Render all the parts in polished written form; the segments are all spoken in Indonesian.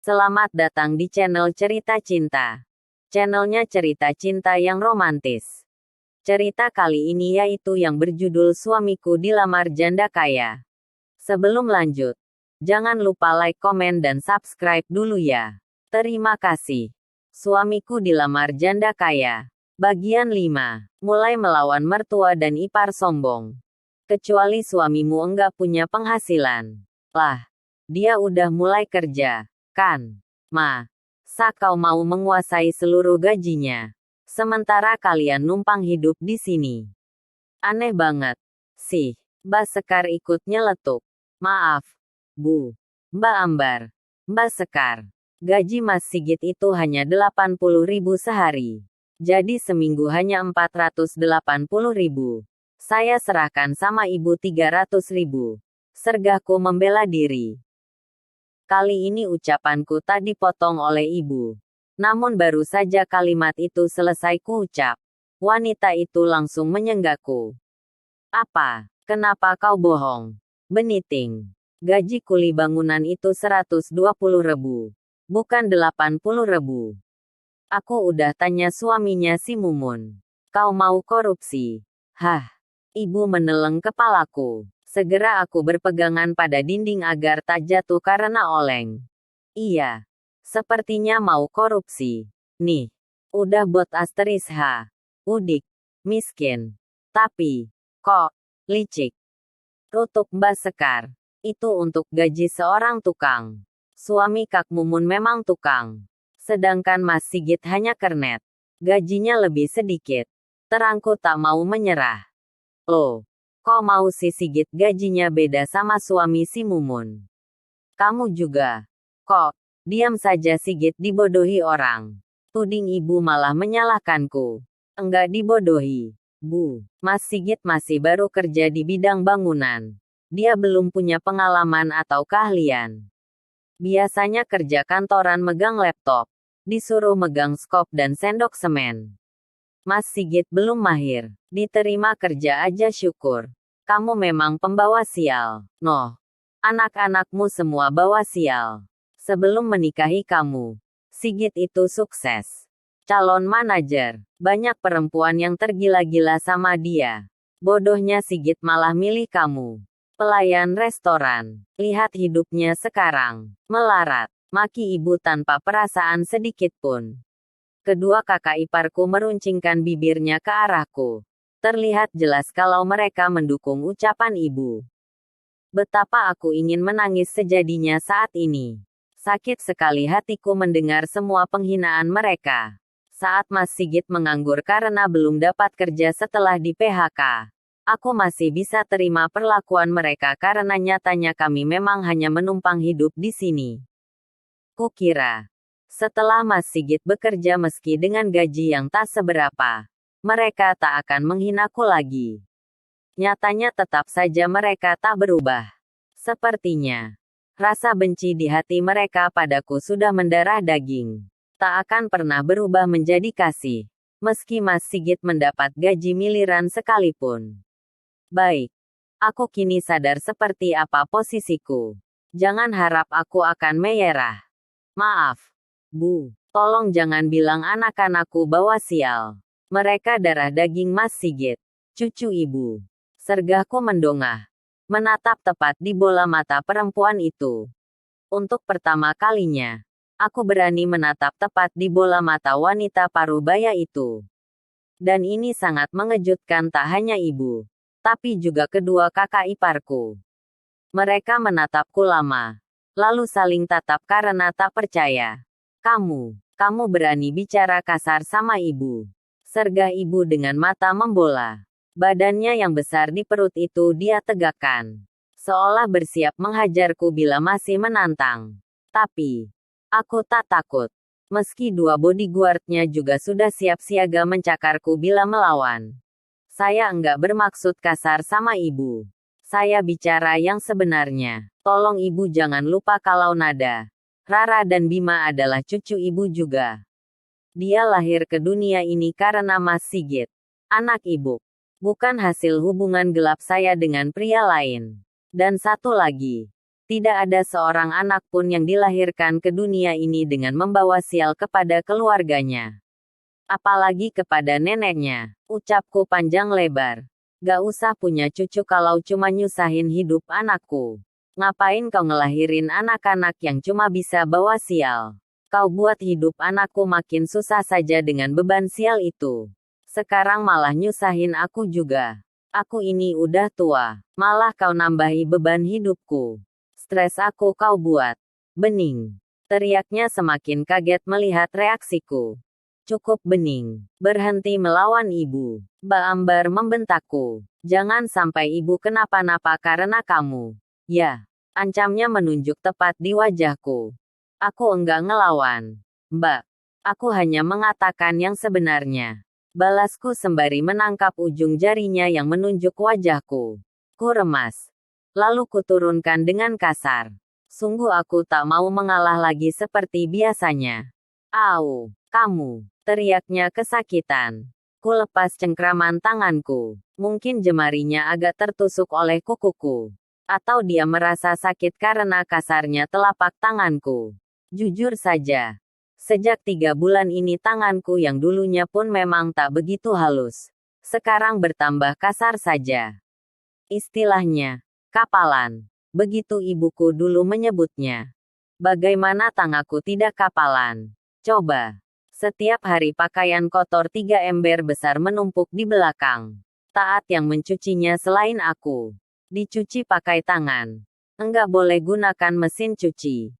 Selamat datang di channel Cerita Cinta. Channelnya cerita cinta yang romantis. Cerita kali ini yaitu yang berjudul Suamiku Dilamar Janda Kaya. Sebelum lanjut, jangan lupa like, komen, dan subscribe dulu ya. Terima kasih. Suamiku Dilamar Janda Kaya. Bagian 5. Mulai melawan mertua dan ipar sombong. Kecuali suamimu enggak punya penghasilan. Lah, dia udah mulai kerja, kan? Masa kau mau menguasai seluruh gajinya? Sementara kalian numpang hidup di sini. Aneh banget. Sih, Mbak Sekar ikut nyeletuk. Maaf, Bu. Mbak Ambar. Mbak Sekar. Gaji Mas Sigit itu hanya 80.000 sehari. Jadi seminggu hanya 480.000. Saya serahkan sama ibu 300.000. Sergahku membela diri. Kali ini ucapanku tak dipotong oleh ibu. Namun baru saja kalimat itu selesai kuucap, wanita itu langsung menyenggakku. Apa? Kenapa kau bohong? Beniting. Gaji kuli bangunan itu 120.000. Bukan 80.000. Aku udah tanya suaminya si Mumun. Kau mau korupsi? Hah? Ibu meneleng kepalaku. Segera aku berpegangan pada dinding agar tak jatuh karena oleng. Iya. Sepertinya mau korupsi. Nih. Udah bot asteris H. Udik. Miskin. Tapi. Kok. Licik. Rutuk Mbak Sekar. Itu untuk gaji seorang tukang. Suami Kak Mumun memang tukang. Sedangkan Mas Sigit hanya kernet. Gajinya lebih sedikit. Terangku tak mau menyerah. Loh, kok mau si Sigit gajinya beda sama suami si Mumun? Kamu juga. Kok, diam saja Sigit dibodohi orang. Tuding ibu malah menyalahkanku. Enggak dibodohi, Bu. Mas Sigit masih baru kerja di bidang bangunan. Dia belum punya pengalaman atau keahlian. Biasanya kerja kantoran megang laptop. Disuruh megang skop dan sendok semen. Mas Sigit belum mahir. Diterima kerja aja syukur. Kamu memang pembawa sial. Noh. Anak-anakmu semua bawa sial. Sebelum menikahi kamu, Sigit itu sukses. Calon manajer. Banyak perempuan yang tergila-gila sama dia. Bodohnya Sigit malah milih kamu. Pelayan restoran. Lihat hidupnya sekarang. Melarat. Maki ibu tanpa perasaan sedikit pun. Kedua kakak iparku meruncingkan bibirnya ke arahku. Terlihat jelas kalau mereka mendukung ucapan ibu. Betapa aku ingin menangis sejadinya saat ini. Sakit sekali hatiku mendengar semua penghinaan mereka. Saat Mas Sigit menganggur karena belum dapat kerja setelah di PHK. Aku masih bisa terima perlakuan mereka karena nyatanya kami memang hanya menumpang hidup di sini. Kukira. Setelah Mas Sigit bekerja meski dengan gaji yang tak seberapa, mereka tak akan menghinaku lagi. Nyatanya tetap saja mereka tak berubah. Sepertinya, rasa benci di hati mereka padaku sudah mendarah daging. Tak akan pernah berubah menjadi kasih, meski Mas Sigit mendapat gaji miliaran sekalipun. Baik, aku kini sadar seperti apa posisiku. Jangan harap aku akan menyerah. Maaf. Bu, tolong jangan bilang anak-anakku bawa sial. Mereka darah daging Mas Sigit. Cucu ibu. Sergahku mendongah. Menatap tepat di bola mata perempuan itu. Untuk pertama kalinya, aku berani menatap tepat di bola mata wanita parubaya itu. Dan ini sangat mengejutkan tak hanya ibu, tapi juga kedua kakak iparku. Mereka menatapku lama. Lalu saling tatap karena tak percaya. Kamu berani bicara kasar sama ibu. Sergah ibu dengan mata membola. Badannya yang besar di perut itu dia tegakkan. Seolah bersiap menghajarku bila masih menantang. Tapi, aku tak takut. Meski dua bodyguardnya juga sudah siap siaga mencakarku bila melawan. Saya enggak bermaksud kasar sama ibu. Saya bicara yang sebenarnya. Tolong ibu jangan lupa kalau Nada, Rara dan Bima adalah cucu ibu juga. Dia lahir ke dunia ini karena Mas Sigit, anak ibu. Bukan hasil hubungan gelap saya dengan pria lain. Dan satu lagi, Tidak ada seorang anak pun yang dilahirkan ke dunia ini dengan membawa sial kepada keluarganya. Apalagi kepada neneknya. Ucapku panjang lebar. Gak usah punya cucu kalau cuma nyusahin hidup anakku. Ngapain kau ngelahirin anak-anak yang cuma bisa bawa sial? Kau buat hidup anakku makin susah saja dengan beban sial itu. Sekarang malah nyusahin aku juga. Aku ini udah tua. Malah kau nambahi beban hidupku. Stres aku kau buat. Bening. Teriaknya semakin kaget melihat reaksiku. Cukup Bening. Berhenti melawan ibu. Mbak Ambar membentakku. Jangan sampai ibu kenapa-napa karena kamu. Ya. Ancamnya menunjuk tepat di wajahku. Aku enggak ngelawan. Mbak. Aku hanya mengatakan yang sebenarnya. Balasku sembari menangkap ujung jarinya yang menunjuk wajahku. Ku remas. Lalu kuturunkan dengan kasar. Sungguh aku tak mau mengalah lagi seperti biasanya. Au, kamu, teriaknya kesakitan. Ku lepas cengkraman tanganku. Mungkin jemarinya agak tertusuk oleh kukuku. Atau dia merasa sakit karena kasarnya telapak tanganku. Jujur saja. Sejak 3 bulan ini tanganku yang dulunya pun memang tak begitu halus. Sekarang bertambah kasar saja. Istilahnya, kapalan. Begitu ibuku dulu menyebutnya. Bagaimana tanganku tidak kapalan? Coba. Setiap hari pakaian kotor 3 ember besar menumpuk di belakang. Taat yang mencucinya selain aku. Dicuci pakai tangan. Enggak boleh gunakan mesin cuci.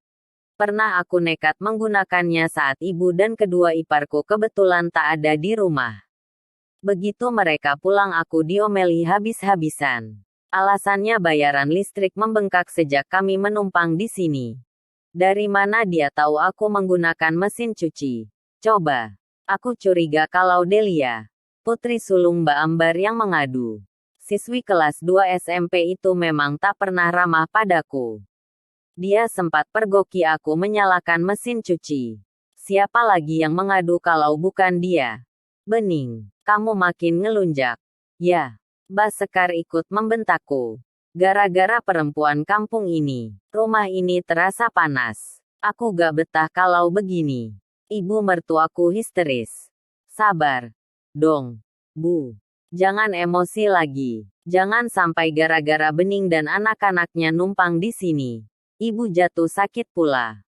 Pernah aku nekat menggunakannya saat ibu dan kedua iparku kebetulan tak ada di rumah. Begitu mereka pulang aku diomeli habis-habisan. Alasannya bayaran listrik membengkak sejak kami menumpang di sini. Dari mana dia tahu aku menggunakan mesin cuci? Coba. Aku curiga kalau Delia, putri sulung Mbak Ambar yang mengadu. Siswi kelas 2 SMP itu memang tak pernah ramah padaku. Dia sempat pergoki aku menyalakan mesin cuci. Siapa lagi yang mengadu kalau bukan dia? Bening, kamu makin ngelunjak. Ya, Mbak Sekar ikut membentakku. Gara-gara perempuan kampung ini, rumah ini terasa panas. Aku gak betah kalau begini. Ibu mertuaku histeris. Sabar. Dong. Bu. Jangan emosi lagi. Jangan sampai gara-gara Bening dan anak-anaknya numpang di sini. Ibu jatuh sakit pula.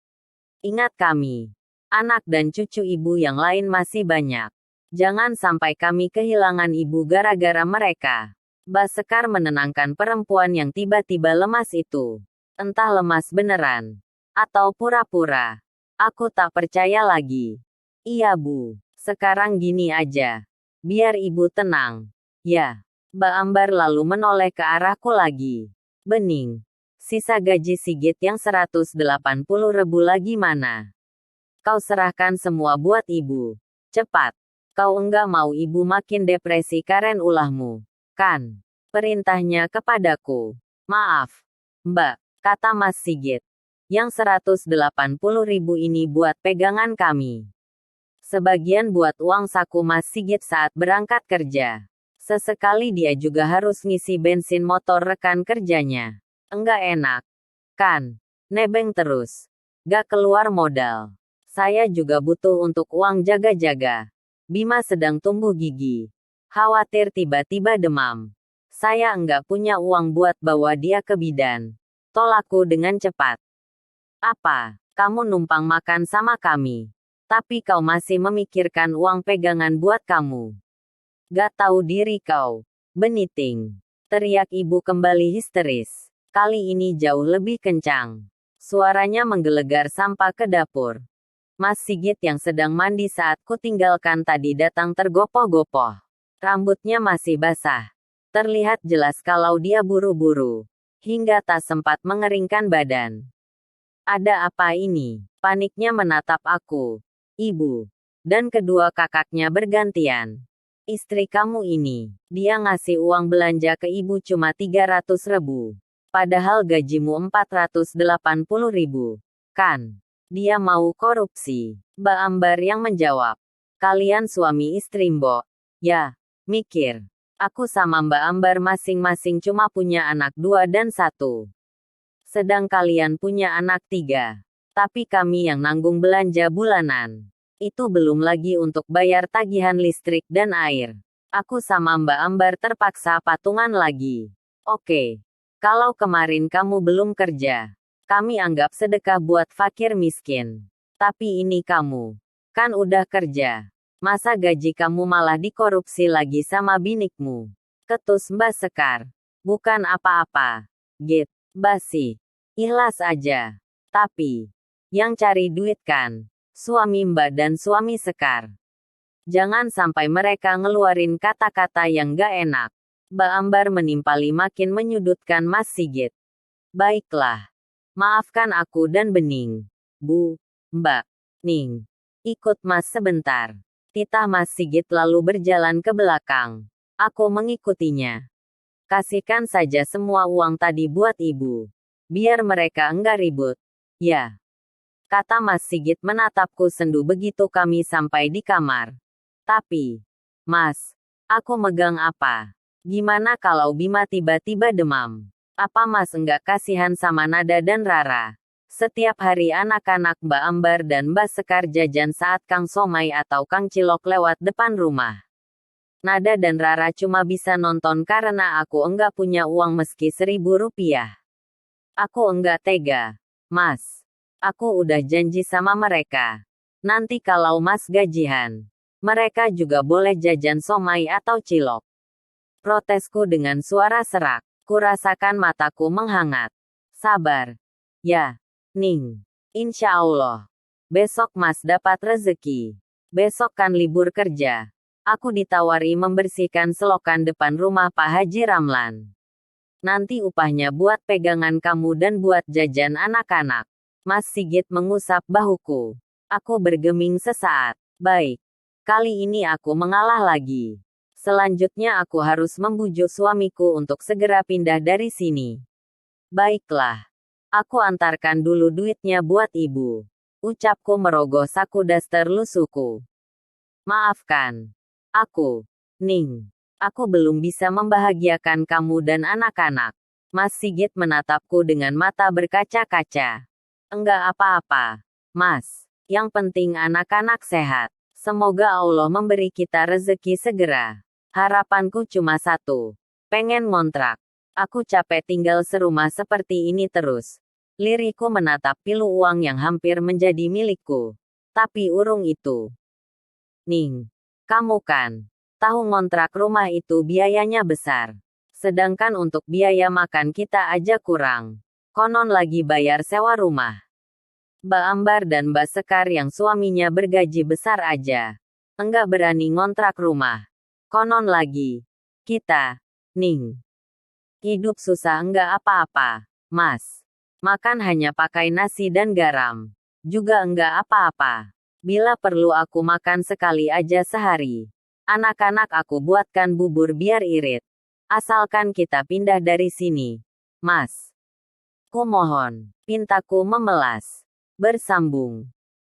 Ingat kami. Anak dan cucu ibu yang lain masih banyak. Jangan sampai kami kehilangan ibu gara-gara mereka. Mbak Sekar menenangkan perempuan yang tiba-tiba lemas itu. Entah lemas beneran. Atau pura-pura. Aku tak percaya lagi. Iya Bu. Sekarang gini aja. Biar ibu tenang. Ya. Mbak Ambar lalu menoleh ke arahku lagi. Bening. Sisa gaji Sigit yang 180.000 lagi mana? Kau serahkan semua buat ibu. Cepat. Kau enggak mau ibu makin depresi karen ulahmu. Kan? Perintahnya kepadaku. Maaf. Mbak, kata Mas Sigit. Yang 180.000 ini buat pegangan kami. Sebagian buat uang saku Mas Sigit saat berangkat kerja. Sesekali dia juga harus ngisi bensin motor rekan kerjanya. Enggak enak. Kan? Nebeng terus. Gak keluar modal. Saya juga butuh untuk uang jaga-jaga. Bima sedang tumbuh gigi. Khawatir tiba-tiba demam. Saya enggak punya uang buat bawa dia ke bidan. Tolakku dengan cepat. Apa? Kamu numpang makan sama kami. Tapi kau masih memikirkan uang pegangan buat kamu. Gak tahu diri kau. Beniting. Teriak ibu kembali histeris. Kali ini jauh lebih kencang. Suaranya menggelegar sampai ke dapur. Mas Sigit yang sedang mandi saat kutinggalkan tadi datang tergopoh-gopoh. Rambutnya masih basah. Terlihat jelas kalau dia buru-buru. Hingga tak sempat mengeringkan badan. Ada apa ini? Paniknya menatap aku. Ibu. Dan kedua kakaknya bergantian. Istri kamu ini, dia ngasih uang belanja ke ibu cuma 300.000. Padahal gajimu 480.000. Kan? Dia mau korupsi. Mbak Ambar yang menjawab. Kalian suami istri Mbok. Ya, mikir. Aku sama Mbak Ambar masing-masing cuma punya anak 2 dan 1. Sedang kalian punya anak 3. Tapi kami yang nanggung belanja bulanan. Itu belum lagi untuk bayar tagihan listrik dan air. Aku sama Mbak Ambar terpaksa patungan lagi. Oke. Kalau kemarin kamu belum kerja, kami anggap sedekah buat fakir miskin. Tapi ini kamu. Kan udah kerja. Masa gaji kamu malah dikorupsi lagi sama binikmu? Ketus Mbak Sekar. Bukan apa-apa. Git. Basi. Ikhlas aja. Tapi, yang cari duit kan suami Mbak dan suami Sekar. Jangan sampai mereka ngeluarin kata-kata yang gak enak. Mbak Ambar menimpali makin menyudutkan Mas Sigit. Baiklah. Maafkan aku dan Bening. Bu, Mbak, Ning. Ikut Mas sebentar. Titah Mas Sigit lalu berjalan ke belakang. Aku mengikutinya. Kasihkan saja semua uang tadi buat ibu. Biar mereka enggak ribut. Ya. Kata Mas Sigit menatapku sendu begitu kami sampai di kamar. Tapi, Mas, aku megang apa? Gimana kalau Bima tiba-tiba demam? Apa Mas enggak kasihan sama Nada dan Rara? Setiap hari anak-anak Mbak Ambar dan Mbak Sekar jajan saat Kang Somai atau Kang Cilok lewat depan rumah. Nada dan Rara cuma bisa nonton karena aku enggak punya uang meski 1.000 rupiah. Aku enggak tega. Mas, aku udah janji sama mereka. Nanti kalau Mas gajian, mereka juga boleh jajan somai atau cilok. Protesku dengan suara serak. Kurasakan mataku menghangat. Sabar. Ya, Ning. Insya Allah. Besok Mas dapat rezeki. Besok kan libur kerja. Aku ditawari membersihkan selokan depan rumah Pak Haji Ramlan. Nanti upahnya buat pegangan kamu dan buat jajan anak-anak. Mas Sigit mengusap bahuku. Aku bergeming sesaat. Baik. Kali ini aku mengalah lagi. Selanjutnya aku harus membujuk suamiku untuk segera pindah dari sini. Baiklah. Aku antarkan dulu duitnya buat ibu. Ucapku merogoh saku daster lusuhku. Maafkan. Aku, Ning. Aku belum bisa membahagiakan kamu dan anak-anak. Mas Sigit menatapku dengan mata berkaca-kaca. Enggak apa-apa, Mas. Yang penting anak-anak sehat. Semoga Allah memberi kita rezeki segera. Harapanku cuma satu. Pengen ngontrak. Aku capek tinggal serumah seperti ini terus. Liriku menatap pilu uang yang hampir menjadi milikku. Tapi urung itu. Ning. Kamu kan tahu ngontrak rumah itu biayanya besar. Sedangkan untuk biaya makan kita aja kurang. Konon lagi bayar sewa rumah. Mbak Ambar dan Mbak Sekar yang suaminya bergaji besar aja enggak berani ngontrak rumah. Konon lagi kita, Ning, hidup susah enggak apa-apa, Mas. Makan hanya pakai nasi dan garam. Juga enggak apa-apa. Bila perlu aku makan sekali aja sehari. Anak-anak aku buatkan bubur biar irit. Asalkan kita pindah dari sini. Mas. Ku mohon. Pintaku memelas. Bersambung.